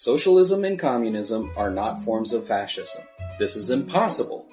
Socialism and communism are not forms of fascism. This is impossible.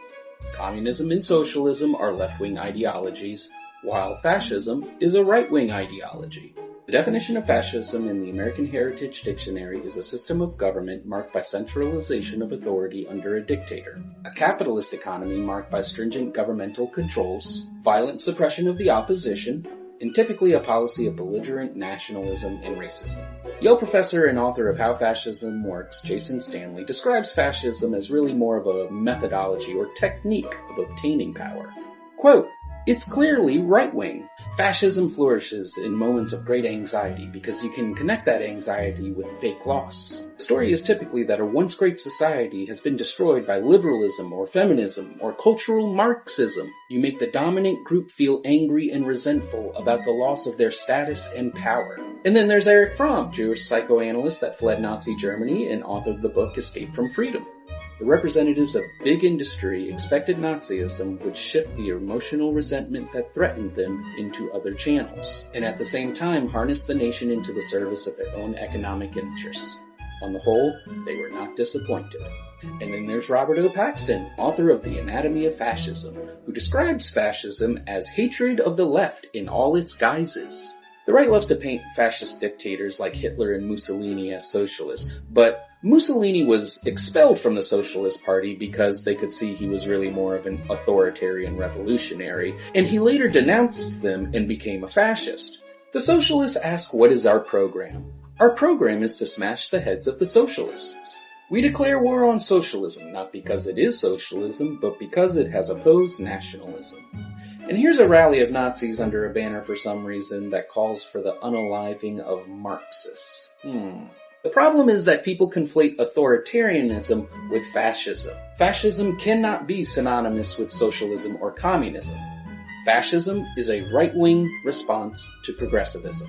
Communism and socialism are left-wing ideologies, while fascism is a right-wing ideology. The definition of fascism in the American Heritage Dictionary is a system of government marked by centralization of authority under a dictator, a capitalist economy marked by stringent governmental controls, violent suppression of the opposition, and typically a policy of belligerent nationalism and racism. Yale professor and author of How Fascism Works, Jason Stanley, describes fascism as really more of a methodology or technique of obtaining power. Quote, "It's clearly right-wing. Fascism flourishes in moments of great anxiety because you can connect that anxiety with fake loss. The story is typically that a once great society has been destroyed by liberalism or feminism or cultural Marxism. You make the dominant group feel angry and resentful about the loss of their status and power." And then there's Erich Fromm, Jewish psychoanalyst that fled Nazi Germany and authored the book Escape from Freedom. The representatives of big industry expected Nazism would shift the emotional resentment that threatened them into other channels, and at the same time harness the nation into the service of their own economic interests. On the whole, they were not disappointed. And then there's Robert O. Paxton, author of The Anatomy of Fascism, who describes fascism as hatred of the left in all its guises. The right loves to paint fascist dictators like Hitler and Mussolini as socialists, but Mussolini was expelled from the Socialist Party because they could see he was really more of an authoritarian revolutionary, and he later denounced them and became a fascist. The socialists ask, what is our program? Our program is to smash the heads of the socialists. We declare war on socialism, not because it is socialism, but because it has opposed nationalism. And here's a rally of Nazis under a banner for some reason that calls for the unaliving of Marxists. The problem is that people conflate authoritarianism with fascism. Fascism cannot be synonymous with socialism or communism. Fascism is a right-wing response to progressivism.